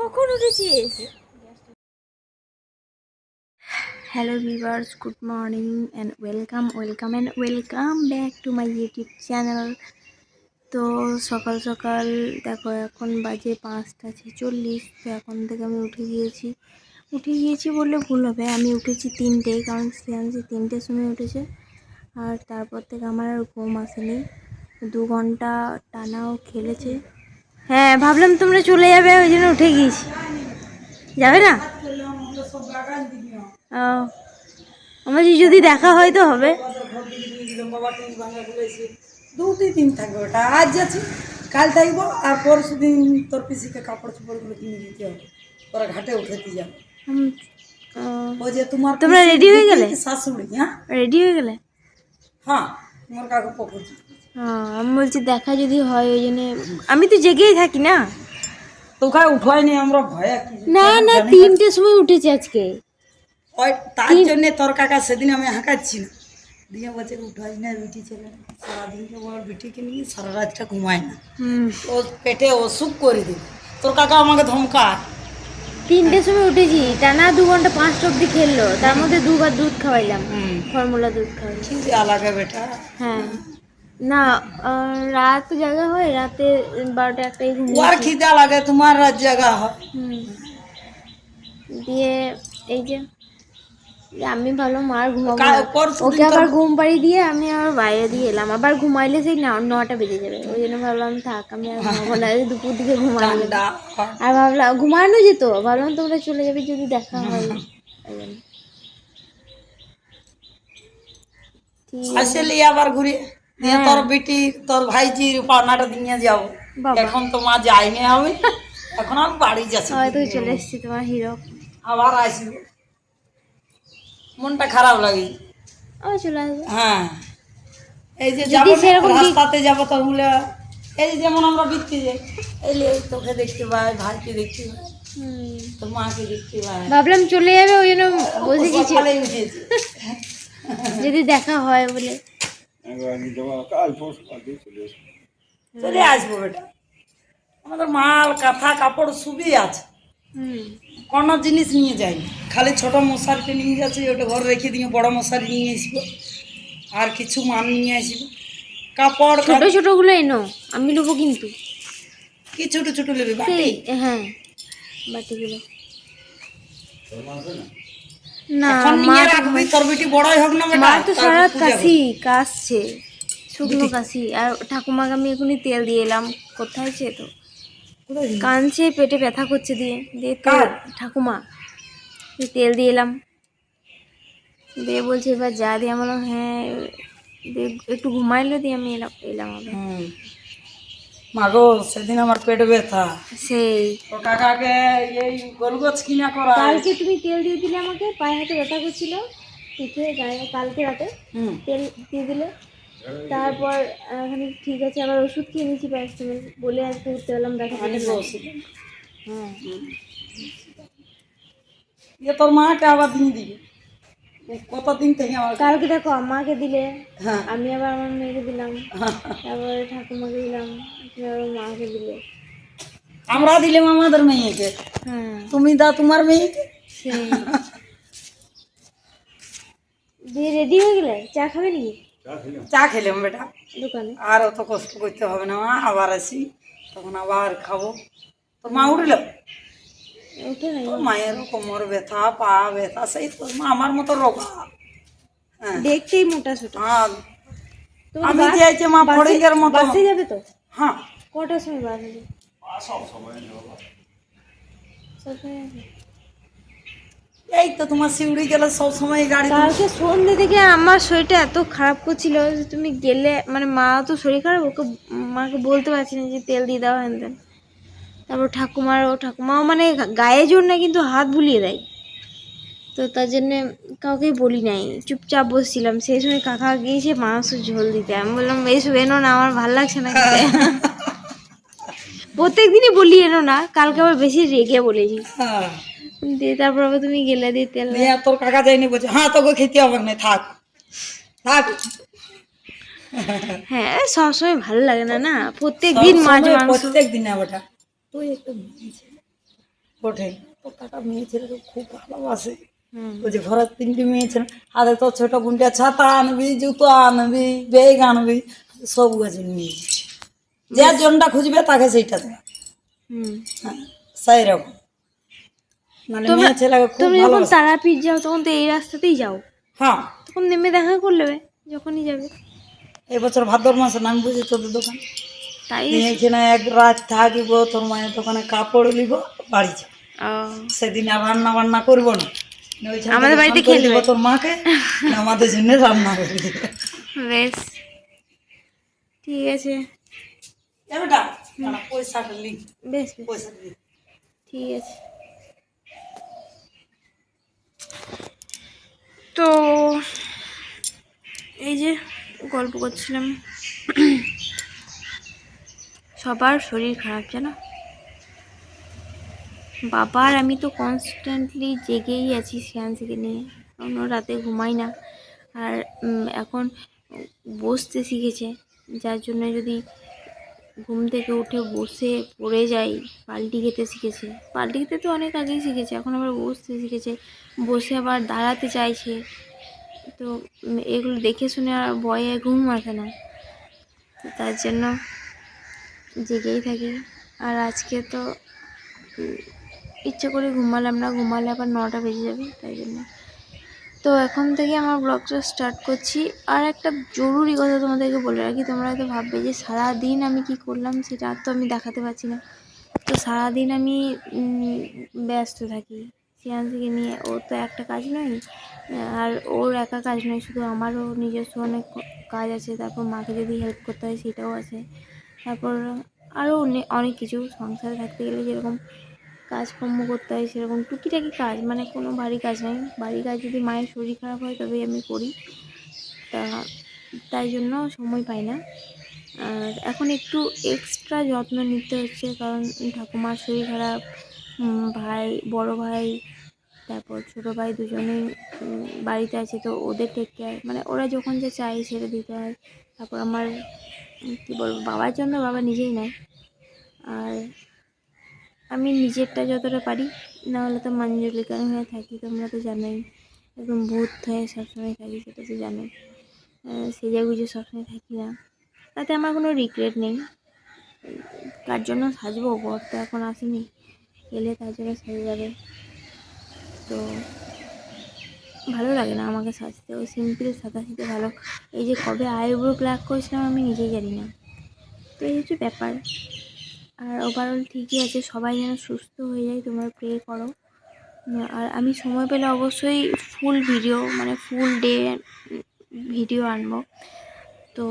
কখন উঠেছিস? Hello viewers, good morning and welcome back to my YouTube channel. তো সকাল সকাল দেখো, এখন বাজে 5:46। তো এখন থেকে আমি উঠে গিয়েছি বললে ভুল হবে। আমি উঠেছি 3টেয়, কারণ শ্রেয়াংশী 3টের সময় উঠেছে। আর তারপর থেকে আমার আর ঘুম আসেনি। 2 ঘন্টা টানাও খেলেছে। হ্যাঁ, ভাবলাম তোমরা চলে যাবে, ওই জন্য উঠে গিয়েছি। যাবে না? আমার যদি দেখা হয় তো হবে। দুটি দিন থাকবে ওটা, আজ যাচ্ছি, কাল থাকবো, আর পরশু দিন তোর পিসিকে কাপড় চোপড়গুলো কিনে দিতে হবে, তোরা ঘাটে উঠাতে যাবে। ওই যে তোমার তোমরা রেডি হয়ে গেলে? শাশুড়ি, হ্যাঁ রেডি হয়ে গেলে? হ্যাঁ, তোমার কাকু পকুছি। হ্যাঁ, আমি বলছি দেখা যদি হয়, ওই জন্য আমি তো জেগেই থাকি না। তোকে উঠাইনি আমরা, ভয়া কি না 3টের সময় উঠেছি আজকে। ওই তার জন্য তোর কাকা সেদিন আমি হাঁকাচ্ছি না, দিয়ে বলছে উঠাই না, বিটি ছেলে সারাদিনকে বড় বিটিকে নিয়ে সারা রাতটা ঘুমায় না, ও পেটে অসুখ করে দেবে। তোর কাকা আমাকে ধমকায়। 3টের সময় উঠেছি, টানা 2 ঘন্টা 5টা অব্দি খেললো, তার মধ্যে 2বার দুধ খাওয়াইলাম, ফর্মুলা দুধ খাওয়াইলাম। খিদে লাগে বেটা। হ্যাঁ, না রাত জায়গা হয়, রাতে 12টা 1টায় ওর ঘুমিয়েছি। খিদে লাগে, তোমার রাত জায়গা হয়। দিয়ে এই যে আমি ভালো মার ঘুমাবো, পরশু ওকে দিন আবার ঘুম পাড়িয়ে দিয়ে আমি আবার বাইরে দিয়ে এলাম। আবার ঘুমাইলে সেই 9টা বেজে যাবে, ওই জন্য ভাবলাম থাক, আমি আর ঘুমাবো না, দুপুর দিকে ঘুমানো যাবে। আর ভাবলাম ঘুমানো যেত, ভাবলাম তোমরা চলে যাবে যদি দেখা হয়, ওই জন্য। আসলে আবার ঘুরে দিয়ে তোর বিটি তোর ভাইজির পাওনাটা দিয়ে যাবো। এখন তো মা যায়নি, আমি এখন আমি বাড়ি যাচ্ছি, হয়তো চলে এসেছি তোমার হিরো। আবার আসবো, মনটা খারাপ লাগে। আবার চলে আসবো। হ্যাঁ, এই যে যদি যাবো না, সেরকম রাস্তাতে যাবো তখন এই যেমন আমরা বৃত্তি যাই, এই তোকে দেখতে পাই, ভাইকে দেখতে পাই, তোর মাকে দেখতে পাই, ভাবলাম চলে যাবে, ওই জন্য বসে গেছি সকালে উঠেছি। যদি দেখা হয় বলে। চলে আসবো বেটা, আমাদের মাল কাঁথা কাপড় সবই আছে, কোনো জিনিস নিয়ে যাইনি, খালি ছোট মশারিটা নিয়ে যাচ্ছি, ওটা ঘরে রেখে দিয়ে বড় মশারি নিয়ে আসবো, আর কিছু মাল নিয়ে আসবো, কাপড় ছোট ছোট গুলো এনো, আমি নেবো কিন্তু। কি ছোট ছোট নেবে বাটি? হ্যাঁ, বাটিগুলো না, এখন নিয়ে রাখবি, তোর বেটি বড়ই হোক না বেটা। মা তো সারা রাত কাশছে, শুকনো কাশি। আর ঠাকুমাকে আমি এখনই তেল দিয়ে এলাম, কোথায় সে তো কানছে, পেটে ব্যথা করছে, দিয়ে দিয়ে ঠাকুমা তেল দিয়ে এলাম, দিয়ে বলছে এবার যা, দিয়ে আমি বললাম হ্যাঁ, দিয়ে একটু ঘুমাইলো, দিয়ে আমি এলাম আবার। মাগো সেদিন আমার পেট ব্যথা, সেই তো কাকাকে এই গোলগোছ কিনা করা। কালকে তুমি তেল দিয়ে দিলে আমাকে, পায়ে হাতে ব্যথা করছিল, পিঠে গায়ে, কালকে রাতে তেল দিয়ে দিলে। তারপর এখানে ঠিক আছে, আবার ওষুধ খেয়ে নিয়েছি প্যারাসিটামল, বলে আজকে উঠতে পেলাম ব্যথা পেটে। হ্যাঁ, ইয়ে তোর মাকে আবার দিয়ে দিবি, কতদিন থেকে আমার কালকে দেখো আমাকে দিলে, আমি আবার আমার মেয়েকে দিলাম, তারপরে ঠাকুমাকে দিলাম, আবার মাকে দিলে, আমরা দিলাম আমাদের মেয়েকে, তুমি দাও তোমার মেয়েকে। দিয়ে রেডি হয়ে গেলে চা খাবে নাকি? চা খেলাম বেটা, দোকানে আর অত কষ্ট করতে হবে না, মা আবার আসি তখন আবার খাবো। তোর মা উঠল? ওঠে নাই, তোর মায়েরও কোমর ব্যথা, পা ব্যথা, সেই তোর মা আমার মতো রোগা। হ্যাঁ, দেখতেই মোটা ছোটা। আমি চাইছি মা ফড়িংয়ের মতো। বাসে যাবে তো? হ্যাঁ, কটার সময় বাস হবে? সব সময় এই তো তোমার শিউড়ি গেলে সব সময় গাড়ি। কালকে সন্ধ্যে থেকে আমার শরীরটা এত খারাপ করছিল যে তুমি গেলে, মানে মা তো শরীর খারাপ, ওকে মাকে বলতে পারছি না যে তেল দিয়ে দাও হ্যান তেন। তারপর ঠাকুমাও মানে গায়ে জোর না, কিন্তু হাত বুলিয়ে দেয়, তো তার জন্যে কাউকেই বলি নাই, চুপচাপ বসছিলাম। সেই সময় কাকা গিয়েছে মাংস ঝোল দিতে, আমি বললাম এইসব এনো না, আমার ভালো লাগছে না খেতে। প্রত্যেক দিনই বলি এনো না, কালকে আবার বেশি রেগে বলেছি। দিয়ে তারপর আবার তুমি গেলে, দিয়ে তেল তোর কাকা যায়নি বলছে হ্যাঁ তোকে খেতে হবে না, থাক থাক। হ্যাঁ সবসময় ভালো লাগে না, না প্রত্যেক দিন মাছ মাংস। প্রত্যেক দিন ওটা তুই একটু মেয়ে ছেলে ওঠে তো কাকা মেয়ে ছেলেকে খুব ভালোবাসে। হুম। ওই যে ঘরের 3টি মেয়ে ছেলে, হাতে তো ছোট গুন্ডিয়া ছাতা আনবি, জুতো আনবি, ব্যাগ আনবি, সব গেছে নিয়ে যে জনটা খুঁজবে তাকে সেইটা দেবে। হুম। হ্যাঁ সেই রকম, মানে তোমরা মেয়ে ছেলেকে খুব তুমি যখন ভালোবাসে। তারাপীঠ যাও তখন তো এই রাস্তাতেই যাও, হ্যাঁ তখন নেমে দেখা করে নেবে যখনই যাবে। এবছর ভাদ্র মাসে নাম বুঝি তোদের দোকান তাই দিয়ে এসো। এখানে এক রাত থাকিব, তোর মায়ের দোকানে কাপড় নিব, বাড়ি যাব। ও, সেদিন আর রান্না বান্না করবো না, ওইখান থেকে আমাদের ফোন বাড়িতে করে দিব খেলবে। তোর মাকে, আমাদের জন্য রান্না করে দিবে। বেশ, ঠিক আছে। বেটা পয়সাটা লিখ, বেশ বেশ, পয়সাটা লিখ। ঠিক আছে। তো এই যে গল্প করছিলাম, সবার শরীর খারাপ জানো, বাবার আমি তো কনস্ট্যান্টলি জেগেই আছি শ্রেয়াংশীকে নিয়ে, কারণ ও রাতে ঘুমাই না। আর এখন বসতে শিখেছে, যার জন্য যদি ঘুম থেকে উঠে বসে পড়ে যাই, পাল্টি খেতে শিখেছে। পাল্টি খেতে তো অনেক আগেই শিখেছে, এখন আবার বসতে শিখেছে, বসে আবার দাঁড়াতে চাইছে। তো এগুলো দেখে শুনে আর ভয়ে ঘুম আসে না, তো তার জন্য জেগেই থাকি। আর আজকে তো ইচ্ছে করে ঘুমালাম না, ঘুমালে আবার 9টা বেজে যাবে, তাই জন্য। তো এখন থেকে আমার ব্লগটা স্টার্ট করছি। আর একটা জরুরি কথা তোমাদেরকে বলে রাখি, তোমরা হয়তো ভাববে যে সারাদিন আমি কি করলাম সেটা আর তো আমি দেখাতে পারছি না। তো সারাদিন আমি ব্যস্ত থাকি শ্রেয়াংশীকে নিয়ে, ওর তো একটা কাজ নয়, আর ওর একা কাজ নয়, শুধু আমারও নিজস্ব অনেক কাজ আছে। তারপর মাকে যদি হেল্প করতে হয় সেটাও আছে। তারপর আরও অনেক কিছু সংসারে থাকতে গেলে যেরকম কাজকর্ম করতে হয়, সেরকম টুকিটাকি কাজ, মানে কোনো ভারী কাজ নয়। ভারী কাজ যদি মায়ের শরীর খারাপ হয় তবেই আমি করি, তা তাই জন্য সময় পাই না। আর এখন একটু এক্সট্রা যত্ন নিতে হচ্ছে, কারণ ঠাকুমার শরীর খারাপ, ভাই, বড় ভাই, তারপর ছোটো ভাই দুজনেই বাড়িতে আছে, তো ওদের টেক কেয়ার, মানে ওরা যখন যা চাই সেটা দিতে হয়। তারপর আমার কী বলবো, বাবার জন্য বাবা নিজেই নেয়। আর আমি নিজেরটা যতটা পারি, নাহলে তো মঞ্জুলিকার হয়ে থাকি, তোমরা তো জানোই, একদম ভূত হয়ে সবসময় থাকি, সেটা তো জানোই। সেজে গুজে সবসময় থাকি না, তাতে আমার কোনো রিগ্রেট নেই। কার জন্য সাজবো, বর তো এখন আসেনি, এলে তার জন্য সেজে যাবে। তো ভালো লাগে না আমাকে সাজতে, ওই সিম্পল সাদাসিধে ভালো। এই যে কবে আইব্রো প্লাক করেছিলাম আমি নিজেই জানি না। তো এই হচ্ছে ব্যাপার। আর ওভারঅল ঠিকই আছে, সবাই যেন সুস্থ হয়ে যায়, তোমরা প্রে করো। আর আমি সময় পেলে অবশ্যই ফুল ভিডিও, মানে ফুল ডে ভিডিও আনবো। তো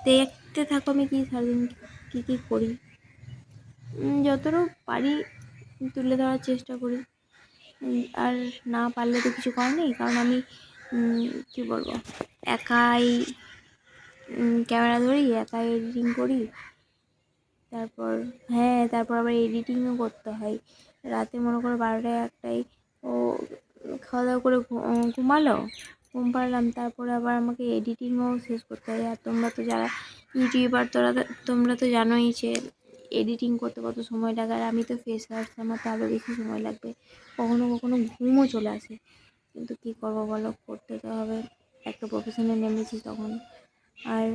দেখতে থাকো আমি কি সারাদিন কী কী করি, যতটা পারি তুলে ধরার চেষ্টা করি। আর না পারলে তো কিছু করার নেই, কারণ আমি কী বলবো, একাই ক্যামেরা ধরি, একাই এডিটিং করি। তারপর তারপর আবার এডিটিংও করতে হয়। রাতে মনে করো 12টায় 1টায় ও খাওয়া দাওয়া করে ঘুমালো, ঘুম পাড়লাম, তারপরে আবার আমাকে এডিটিংও শেষ করতে হয়। আর তোমরা তো যারা ইউটিউবার, তোমরা তো জানোই যে এডিটিং করতে কত সময় লাগে। আর আমি তো ফ্রেশার্স, আমার তো আরও বেশি সময় লাগবে, কখনো কখনো ঘুমও চলে আসে, কিন্তু কী করবো বলো, করতে তো হবে, একটা প্রফেশনে নেমেছি তখন। আর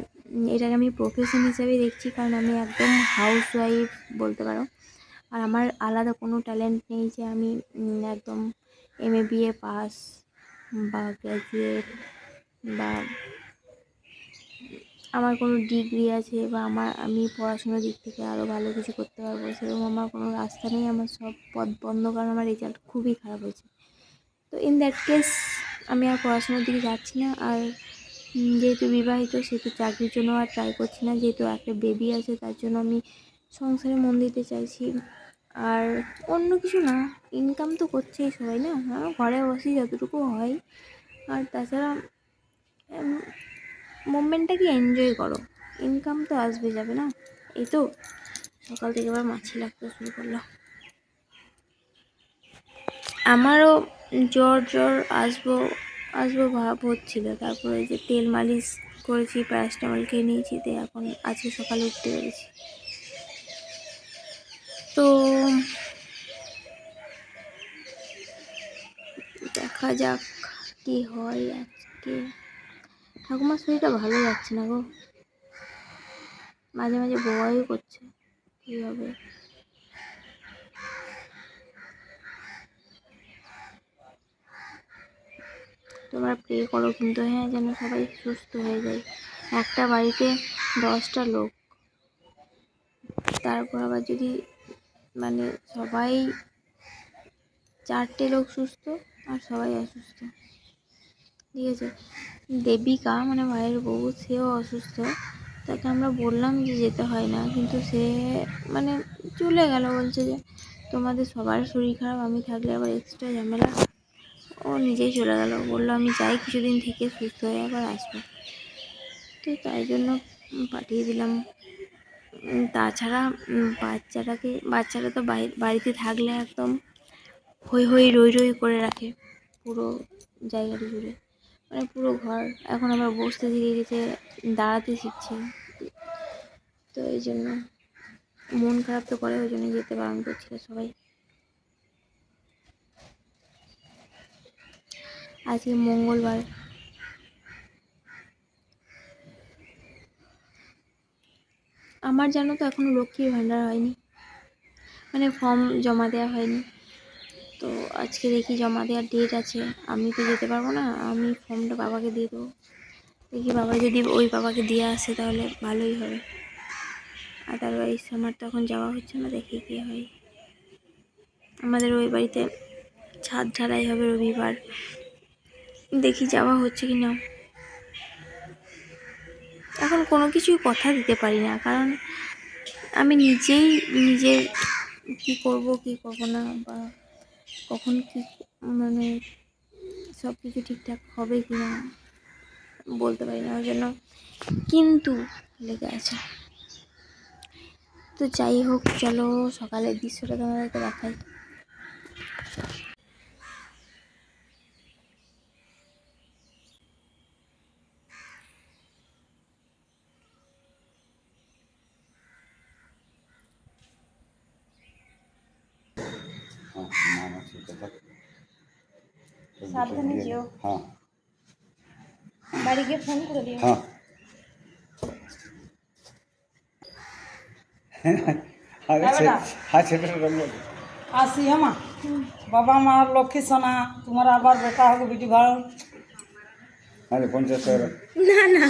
এটাকে আমি প্রফেশন হিসাবেই দেখছি, কারণ আমি একদম হাউসওয়াইফ বলতে পারো। আর আমার আলাদা কোনো ট্যালেন্ট নেই যে আমি একদম MA BA পাস বা গ্র্যাজুয়েট, বা আমার কোনো ডিগ্রি আছে, বা আমি পড়াশোনার দিক থেকে আরও ভালো কিছু করতে পারবো, সেরকম আমার কোনো রাস্তা নেই। আমার সব পথ বন্ধ, কারণ আমার রেজাল্ট খুবই খারাপ হয়েছে। তো ইন দ্যাট কেস আমি আর পড়াশোনার দিকে যাচ্ছি না। আর যেহেতু বিবাহিত, সেহেতু চাকরির জন্য আর ট্রাই করছি না, যেহেতু একটা বেবি আছে, তার জন্য আমি সংসারে মন দিতে চাইছি। আর অন্য কিছু না, ইনকাম তো করছেই সবাই, না ঘরে বসে যতটুকু হয়। আর তাছাড়া মোমেন্টটাকে এনজয় করো, ইনকাম তো আসবে যাবে না। এই তো সকাল থেকে আবার মাছি লাগতে শুরু করলো। আমারও জ্বর আসবো আসবো ভাব হচ্ছিলো, তারপরে যে তেল মালিশ করেছি, প্যারাসিটামল খেয়ে নিয়েছি, তো এখন আজকে সকালে উঠতে পেরেছি। তো দেখা যাক কি হয় আজকে। ঠাকুমার শরীরটা ভালো যাচ্ছে না গো, মাঝে মাঝে বোয়াই করছে, কী হবে। তোমরা প্রে করো কিন্তু, হ্যাঁ, যেন সবাই সুস্থ হয়ে যায়। একটা বাড়িতে 10টা লোক, তারপর আবার যদি মানে সবাই 4টে লোক সুস্থ আর সবাই অসুস্থ, ঠিক আছে। দেবিকা মানে ভাইয়ের বউ, সেও অসুস্থ। তাকে আমরা বললাম যে যেতে হয় না, কিন্তু সে মানে চলে গেল, বলছে যে তোমাদের সবার শরীর খারাপ, আমি থাকলে আবার এক্সট্রা ঝামেলা। ও নিজেই চলে গেল, বললো আমি যাই কিছুদিন থেকে সুস্থ হয়ে আবার আসবো। তো তাই জন্য পাঠিয়ে দিলাম। তাছাড়া বাচ্চারা তো বাড়িতে থাকলে একদম হই হই রই রই করে রাখে পুরো জায়গাটা জুড়ে, মানে পুরো ঘর। এখন আবার বসতে শিখে গেছে, দাঁড়াতে শিখছে, তো এই জন্য মন খারাপ তো করে, ওই জন্য যেতে বারণ করছিল সবাই। আজকে মঙ্গলবার, আমার জানো তো এখনো লক্ষ্মীর ভাণ্ডার হয়নি, মানে ফর্ম জমা দেওয়া হয়নি। তো আজকে দেখি জমা দেওয়ার ডেট আছে, আমি তো যেতে পারবো না, আমি ফর্মটা বাবাকে দিয়ে দেবো। দেখি বাবা যদি ওই বাবাকে দিয়ে আসে তাহলে ভালোই হবে, আদারওয়াইজ আমার তো এখন যাওয়া হচ্ছে না, দেখি কী হয়। আমাদের ওই বাড়িতে ছাদ ঢালাই হবে রবিবার, দেখি যাওয়া হচ্ছে কি না। এখন কোনো কিছুই কথা দিতে পারি না, কারণ আমি নিজেই নিজের কী করব না, বা কখন কি মানে সব কিছু ঠিকঠাক হবে কি না বলতে পারি না, ওই জন্য কিন্তু লেগে আছে। তো যাই হোক, চলো সকালের দৃশ্যটা তোমাদেরকে দেখাই। সাবধানে যেও, হ্যাঁ বাড়ি গিয়ে ফোন করে দিও। হ্যাঁ আসি হ্যাঁ মা, বাবা মার লক্ষ্মী সোনা, তোমার আবার বেটা হবে বেটি ভালো। আরে 50 না না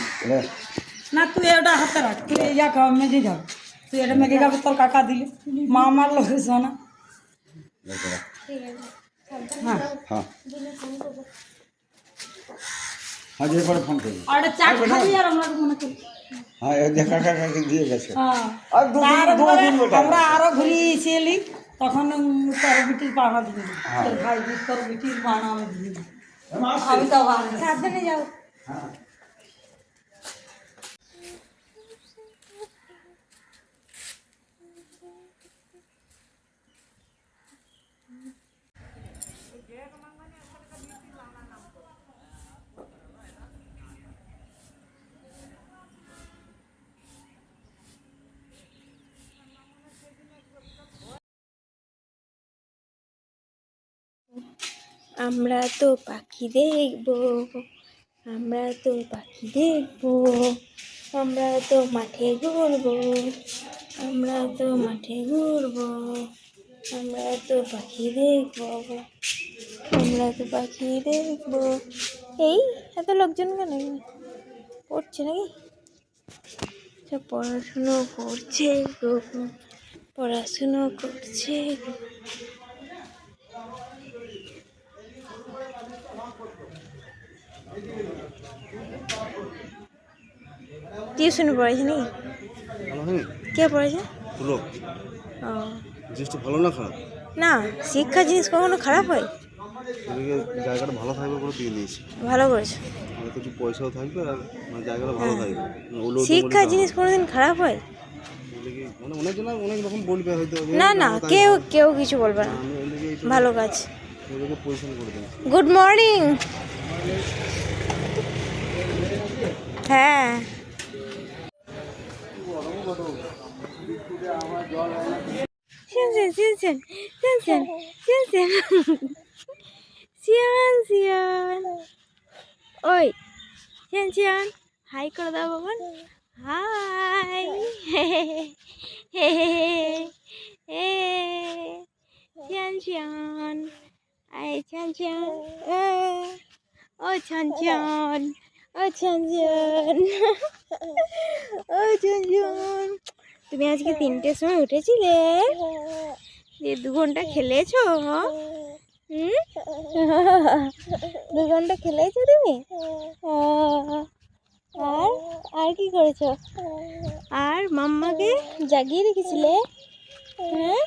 না তুই এটা হাতে রাখ, তুই ইয়া খাও মেঘে যাও, তুই এটা মেঘে খাবে, তোর কাকা দিলে। মা আমার লক্ষ্মী সোনা। ঠিক আছে, হ্যাঁ হ্যাঁ হ্যাঁ যে পরে ফোন করবি। আর এটা চাট খাবি আর আমরা মনে করি। হ্যাঁ দেখা কাকাকে দিয়ে গেছে। হ্যাঁ আর তারপরে দুদিন বেটা। আমরা আরো ঘুরি এলি, তখন তোর বিটির পাড়া দিয়ে দিই, তোর ভাই তোর বিটির পাড়া আমি দিয়ে দিই। আমি তো সাবধানে যাও। আমরা তো পাখি দেখবো, আমরা তো পাখি দেখবো, আমরা তো মাঠে ঘুরবো, আমরা তো মাঠে ঘুরবো, আমরা তো পাখি দেখবো, আমরা তো পাখি দেখবো। এই এত লোকজন কেন পড়ছে নাকি? সব পড়াশুনো করছে গো, পড়াশুনো করছে গো। টিউশন পড়াইছে নাকি? ভালো হয়নি? কে পড়াইছে? হলো ও জিনিসটা ভালো না খারাপ? না, শিক্ষা জিনিস কখনো খারাপ হয়? এদিকে জায়গাটা ভালো থাকবে করে দিয়ে দিয়েছি, ভালো করেছো। মানে কিছু পয়সাও থাকবে আর মানে জায়গাটা ভালো থাকবে। শিক্ষা জিনিস কোনোদিন খারাপ হয়? মানে অনেক জন অনেক রকম বলবে হয়তো যে না না, তাই কেউ ভালো। কেউ কিছু বলবে না, আমি ওইদিকে ভালো কাজ। ওইদিকে পজিশন করে দিই। Good morning. হ্যাঁ শিয়ান ওই শিয়ান হাই করে দাও বাবান হাই শিয়ান আই শিয়ান ও শিয়ান ও শিয়ান তুমি আজকে 3টের সময় উঠেছিলে দিয়ে 2 ঘন্টা খেলেছো হুম 2 ঘন্টা খেলেছো তুমি আর আর কি করেছো আর মাম্মাকে জাগিয়ে রেখেছিলে হ্যাঁ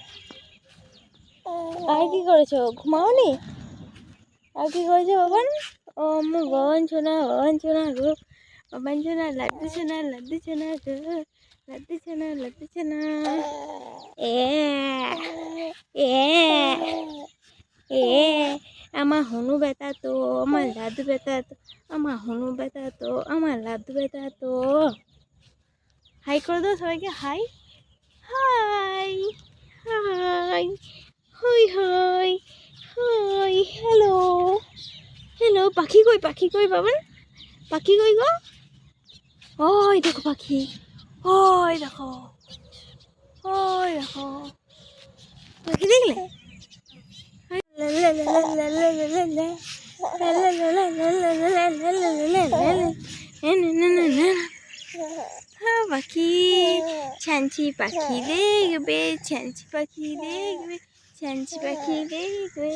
আর কি করেছো ঘুমাওনি আর কি করেছো বাবান ও আমার বাবান সোনা গো বাবান সোনা লাড্ডু সোনা গো লাড্ডু সোনা এ আমার হনু ব্যথা তো আমার লাড্ডু ব্যথা তো আমার হনু ব্যথা তো আমার লাড্ডু ব্যথা তো হাই করে দাও সবাইকে হাই হাই হাই হই হই হই হ্যালো হ্যালো পাখি কই বাবান পাখি কই গো ওই দেখো পাখি ওই দেখো পাখি দেখলে পাখি ছাঞ্চি পাখি দেখবে ছাঞ্চি পাখি দেখবে ছাঞ্চি পাখি দেখবে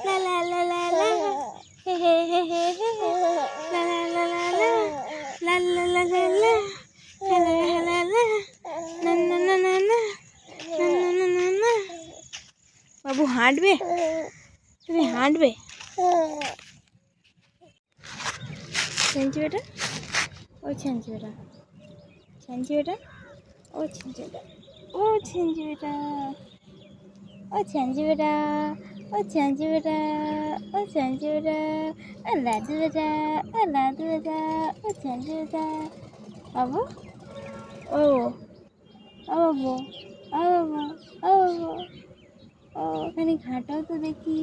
লা লা লা লা লা হে হে হে হে হে লা লা লা লা লা লা লা লা লা লা হেলা হেলা লা না না না না না না না না না বাবু হাঁটবে তুমি হাঁটবে ছাঞ্চি বেটা ও ছাঞ্চি বেটা ছাঞ্চি বেটা ও ছাঞ্চি বেটা ও ছাঞ্চি বেটা ও ছাঞ্চি বেটা ও ছাঞ্চি বেটা ও ছাঞ্চি বেটা ও লাড্ডু বেটা ও লাড্ডু বেটা ও ছাঞ্চি বেটা বাবু ও বাবু ও বাবু ও বাবু ও খানি ঘাটাও তো দেখি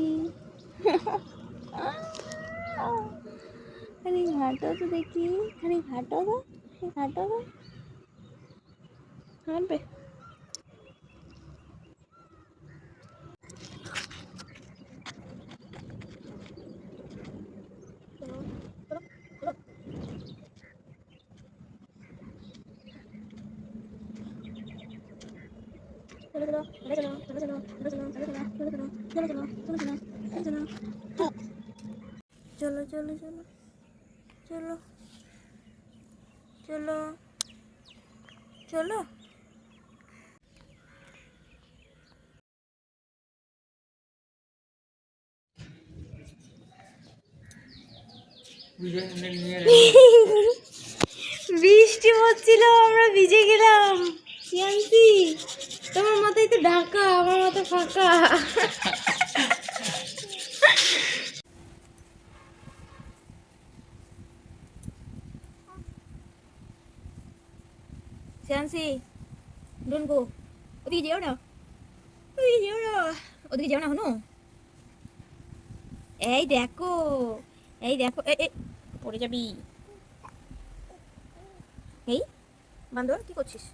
খানি ঘাটাও তো দেখি খানি ঘাটাও তো হাঁটবে চলো চলো চলো চলো চলো চলো বৃষ্টি হচ্ছিল আমরা ভিজে গেলাম শিয়ান্সি তোমার মাথায় তো ঢাকা আমার মাথা ফাঁকা শিয়ান্সি ডোন্ট গো ওদিকে যেও না হনু এই দেখো এই পড়ে যাবি এই বান্দর কি করছিস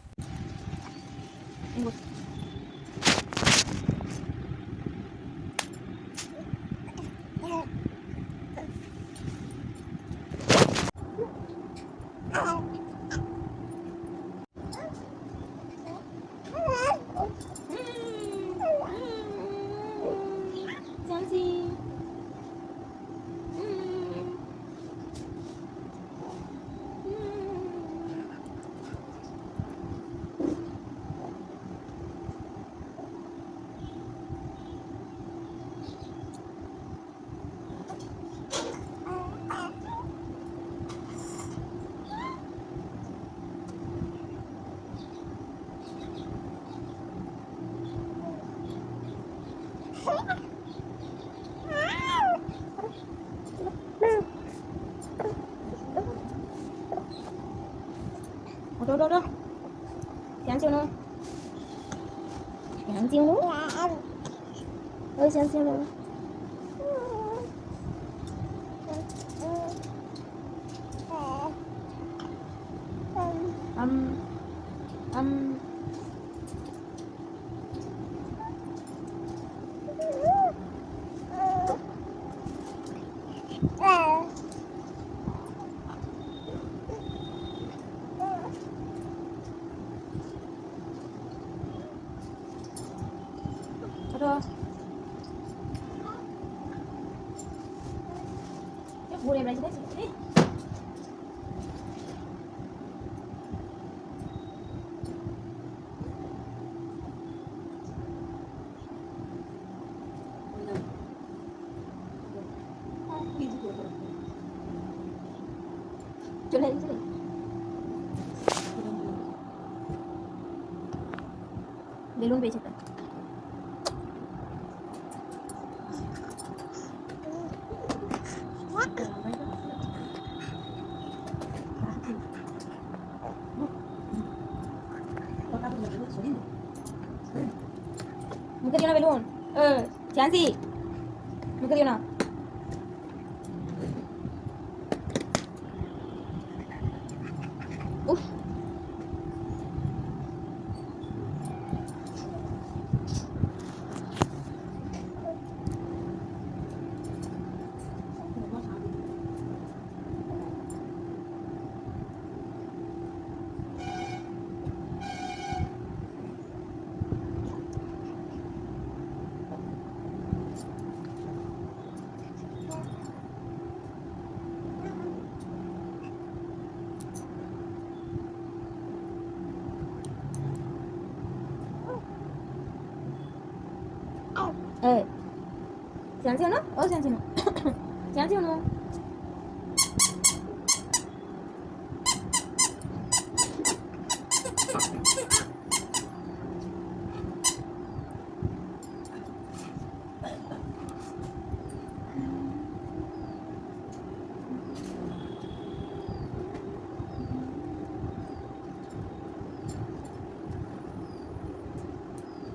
ওটো ওটো ওটো শ্যান্সি অনু শ্যান্সি অনু ওই শ্যান্সি অনু আম আম ওটো ঘুরে বেড়াচ্ছি দেখছি চলে চলে বেলুন পেয়েছে একটা মুখে দিও না বেলুন চান্সি মুখে দিও না উফ চান্সি অনু ও চান্সি অনু চান্সি অনু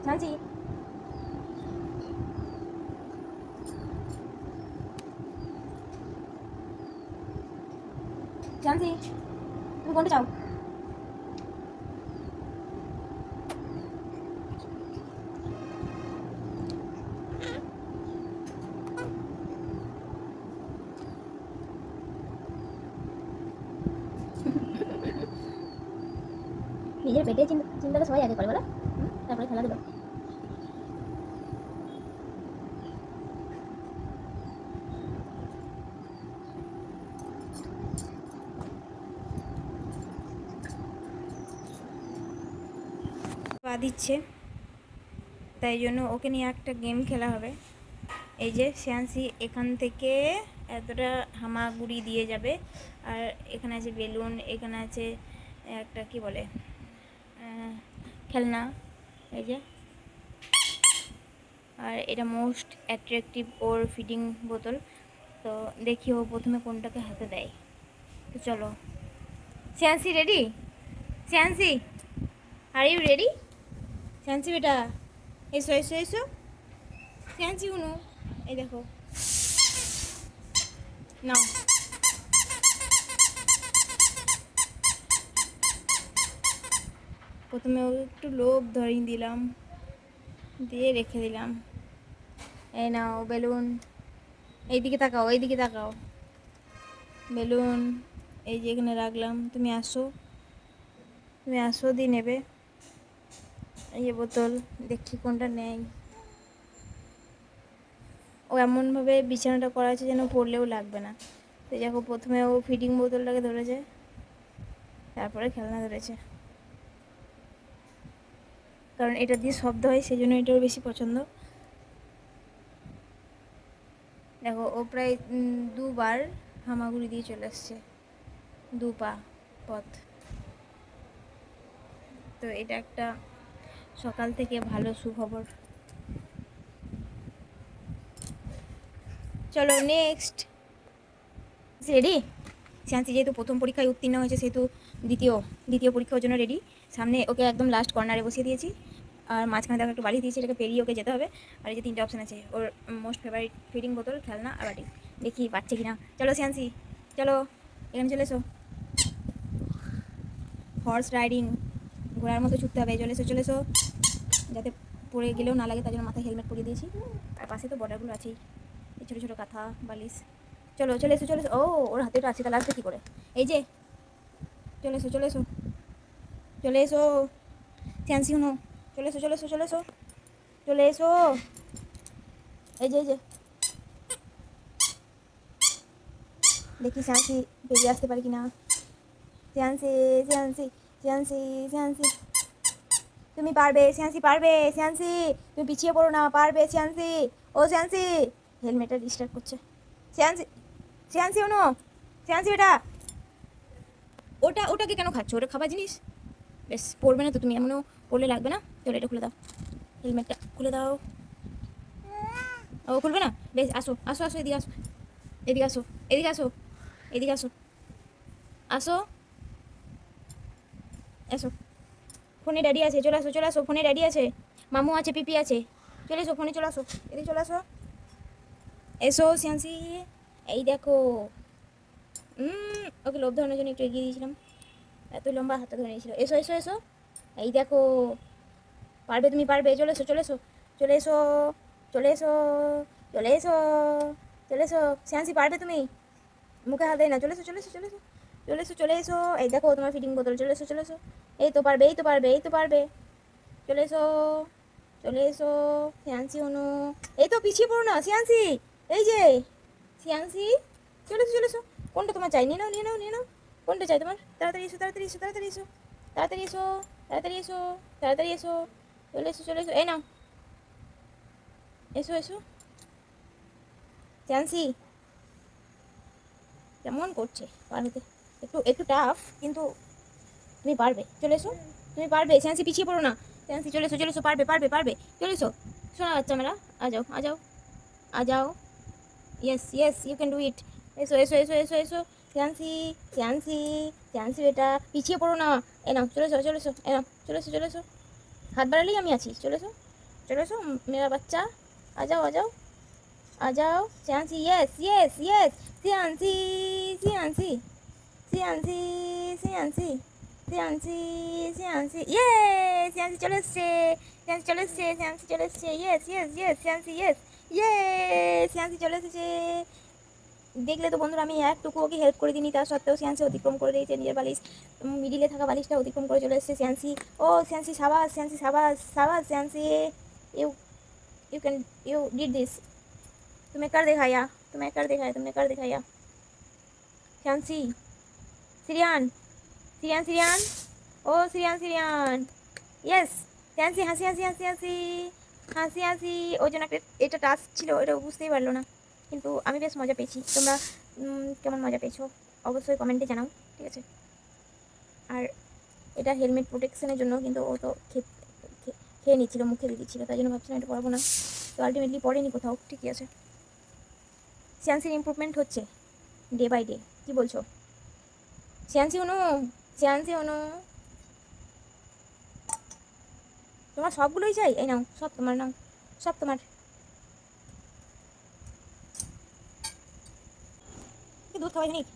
চান্সি চান্সি তুমি কোনটা চাও নিজের পেটে চিন্তাটা সবাই আগে করে বলো তারপরে খেলাধুলো পা দিচ্ছে তাই জন্য ওকে নিয়ে একটা গেম খেলা হবে এই যে শ্যান্সি এখান থেকে এতটা হামাগুড়ি দিয়ে যাবে আর এখানে আছে বেলুন এখানে আছে একটা কি বলে খেলনা এই যে আর এটা মোস্ট অ্যাট্রাকটিভ ওর ফিডিং বোতল তো দেখি ও প্রথমে কোনটাকে হাতে দেয় তো চলো শ্যান্সি রেডি শ্যান্সি আর ইউ রেডি শ্যান্সি বেটা এসো এসো এসো শ্যান্সি উনু এই দেখো নাও প্রথমে ও একটু লোভ ধরিয়ে দিলাম দিয়ে রেখে দিলাম এই নাও বেলুন এইদিকে তাকাও এইদিকে তাকাও বেলুন এই যে এখানে রাখলাম তুমি আসো দিয়ে নেবে এই যে বোতল দেখি কোনটা নেই ও এমনভাবে বিছানাটা করা আছে যেন পড়লেও লাগবে না তো দেখো প্রথমে ও ফিডিং বোতলটাকে ধরেছে তারপরে খেলনা ধরেছে কারণ এটা দিয়ে শব্দ হয় সেই জন্য এটাও বেশি পছন্দ দেখো ও প্রায় দুবার হামাগুড়ি দিয়ে চলে আসছে দু পা পথ তো এটা একটা সকাল থেকে ভালো সুখবর চলো নেক্সট রেডি শ্যান্সি যেহেতু প্রথম পরীক্ষায় উত্তীর্ণ হয়েছে সেহেতু দ্বিতীয় পরীক্ষার জন্য রেডি। সামনে ওকে একদম লাস্ট কর্নারে বসিয়ে দিয়েছি, আর মাঝখানে দেখো একটু বালি দিয়েছি, এটাকে পেরিয়ে ওকে যেতে হবে। আর এই যে 3টে অপশান আছে, ওর মোস্ট ফেভারিট ফিডিং বোতল, খেলনা আর বাটি। দেখি পাচ্ছে কিনা। চলো শ্যান্সি, চলো এখানে চলে এসো। হর্স রাইডিং, ঘোড়ার মতো ছুটতে হবে। চলে এসো, যাতে পড়ে গেলেও না লাগে তার জন্য মাথায় হেলমেট পরিয়ে দিয়েছি। আর পাশে তো বর্ডারগুলো আছেই, এই ছোটো ছোটো কাঁথা বালিশ। চলে এসো। ও ওর হাতে তো আছে, তাহলে আসবে কী করে? এই যে চলে এসো শ্যান্সি, শুনো, চলে এসো। এই যে দেখি শ্যান্সি বেরিয়ে আসতে পারি কিনা। শ্যান্সি তুমি পারবে, শ্যান্সি পারবে, শ্যান্সি তুমি পিছিয়ে পড়ো না, পারবে শ্যান্সি। ও শ্যান্সি, হেলমেটটা ডিস্টার্ব করছে। শ্যান্সি শোনো, শ্যান্সি ওটাকে কেন খাচ্ছ? ওটা খাবার জিনিস, বেশ পড়বে না তো তুমি, এমনও পড়লে লাগবে না। চলো এটা খুলে দাও, হেলমেটটা খুলে দাও। ও খুলবে না, বেশ আসো, এদিকে আসো। ফোনে ড্যাডি আছে, চলে আসো, ফোনে ড্যাডি আছে, মামু আছে, পিপি আছে, চলে এসো, ফোনে চলে আসো, এদিকে চলে আসো। এসো শ্যান্সি, এই দেখো। ওকে লোভ ধরানোর জন্য একটু এগিয়ে দিয়েছিলাম, এত লম্বা হাতটা ধরে নিয়েছিল। এসো, এই দেখো, পারবে, তুমি পারবে। চলে এসো শ্যান্সি, পারবে তুমি, মুখে হাত দেয় না। চলে এসো। এই দেখো তোমার ফিডিং বোতল। চলে এসো। এই তো পারবে। চলে এসো শ্যান্সি অনু। এই তো পিছিয়ে পড়ো না শ্যান্সি, এই যে শ্যান্সি, চলে এসো। কোনটা তোমার চাই? নিয়ে নাও। কোনটা চাই তোমার? তাড়াতাড়ি এসো। চলে এসো। এই নাও, এসো। শ্যান্সি কেমন করছে পার হতে, একটু টাফ, কিন্তু তুমি পারবে। চলে এসো, তুমি পারবে শ্যান্সি, পিছিয়ে পড়ো না শ্যান্সি। চলে এসো, পারবে। চলে এসো, শোনা বাচ্চা মেরা, আ যাও। Yes, you can do it. এসো শ্যান্সি বেটা, পিছিয়ে পড়ো না। এ নাও, চলে এসো। হাত বাড়ালেই আমি আছি। চলে এসো মেরা বাচ্চা, আ যাও শ্যান্সি। ইয়েস, শ্যান্সি। ইয়ে, শ্যান্সি চলে এসছে। ইয়েস, শ্যান্সি, ইয়েস, ইয়ে, শ্যান্সি চলে এসেছে। দেখলে তো বন্ধুরা, আমি একটুকু ওকে হেল্প করে দিইনি, তার সত্ত্বেও শ্যান্সি অতিক্রম করে দিয়েছে নিজের বালিশ, মিডিলে থাকা বালিশটা অতিক্রম করে চলে এসেছে শ্যান্সি। ও শ্যান্সি, সাবাস শ্যান্সি, you can, you did this, तुम्हें कर दिखाया। श्यांसी, सिरियान, ओ सिरियान, यस শ্যান্সি, হাসি। ওই জন্য এটা টাস্ক ছিল, এটা বুঝতেই পারলো না, কিন্তু আমি বেশ মজা পেয়েছি। তোমরা কেমন মজা পেয়েছো অবশ্যই কমেন্টে জানাও, ঠিক আছে? আর এটা হেলমেট প্রোটেকশনের জন্য, কিন্তু ও তো খেয়ে নিচ্ছিল, মুখে দিয়ে দিচ্ছিল, তাই জন্য ভাবছিলাম এটা পড়াবো না, তো আলটিমেটলি পড়েনি কোথাও, ঠিকই আছে। শ্যান্সির ইমপ্রুভমেন্ট হচ্ছে ডে বাই ডে, কী বলছো শ্যান্সি অনু? তোমার সবগুলোই চাই, এই নাও, সব তোমার। দুধ খাওয়াই খানিক।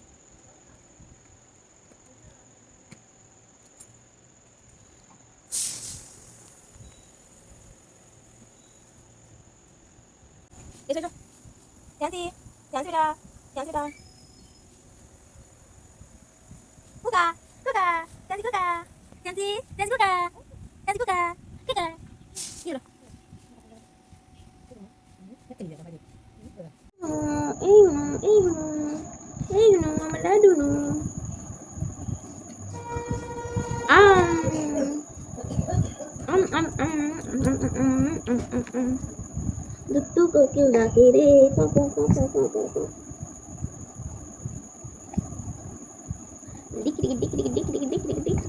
এসো শ্যান্সি, শ্যান্সিটা কুকা, শ্যান্সি কুকা, শ্যান্সি কুকা, কি হলো? এই হলো আমার লাডু। দুট্টু কোকিল ডাকে রে, ডিক।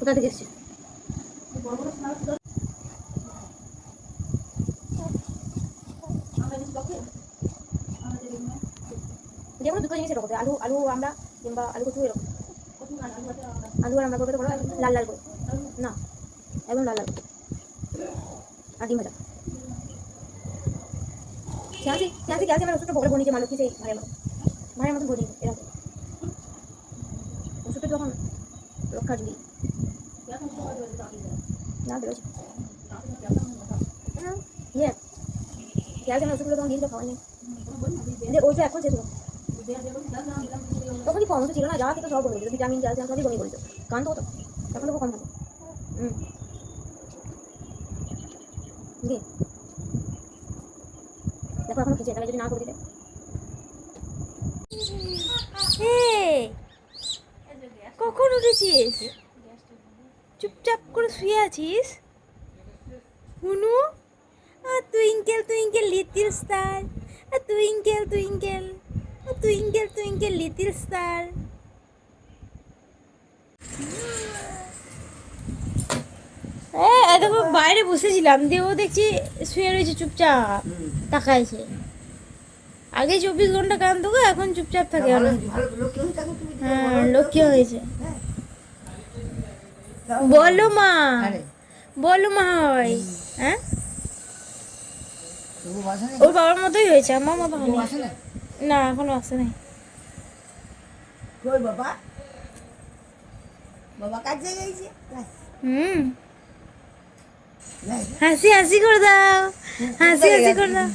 কোথা থেকে এসছে? যেমন দুটো জিনিস এরকম আলু আলু আমরা কিংবা আলু কচু এরকম আলু আর আমরা করবো তো লাল লাল করে না একদম লাল লাল আর ডিম ভাজা খেয়াছি খেয়াছি খেয়াছি আমার ওষুধটা বলে বনিয়েছে মালুকি সেই ভাইয়ের মতন বনিয়েছে এরকম ওষুধটা যখন রক্ষা জুড়ি না বেরোচ্ছে ইয়ে খেয়াছি আমার ওষুধগুলো তখন দিয়েছিল খাওয়াই নেই ওইটা এখন শেষ হলো তখনই কম ছিল না যা খেতে সব বমি দিত ভিটামিন ক্যালসিয়াম সবই বমি করেছে কান তো এখন তো কম থাকে দেখো এখন খেয়েছে তাহলে যদি না করে দিতে কখন উঠেছিস চুপচাপ করে শুয়ে আছিস হুনু twinkle twinkle little star twinkle twinkle twinkle twinkle little star দেখো বাইরে বসেছিলাম দিয়ে ও দেখছি শুয়ে রয়েছে চুপচাপ তাকাইছে আগে 24 ঘন্টা কাঁদতো গো এখন চুপচাপ থাকে হ্যাঁ লক্ষ্য হয়েছে বলো মা হয় হ্যাঁ ওর বাবার মতোই হয়েছে আমার মতো হয়নি না এখনো আসে নাই হাসি হাসি করে দাও হাসি হাসি করে দাও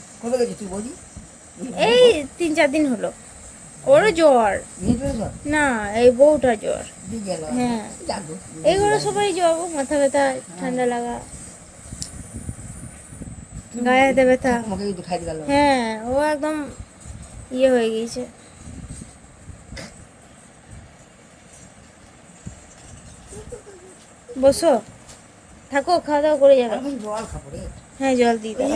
এই 3-4 দিন হলো ওরও জ্বর না এই বউটা জ্বর হ্যাঁ এইগুলো সবাই জ্বর মাথা ব্যথা ঠান্ডা লাগা গায়ে হাতে ব্যথা হ্যাঁ ও একদম ইয়ে হয়ে গিয়েছে বসো থাকো খাওয়া দাওয়া করে যাবে হ্যাঁ জল দিই দাও।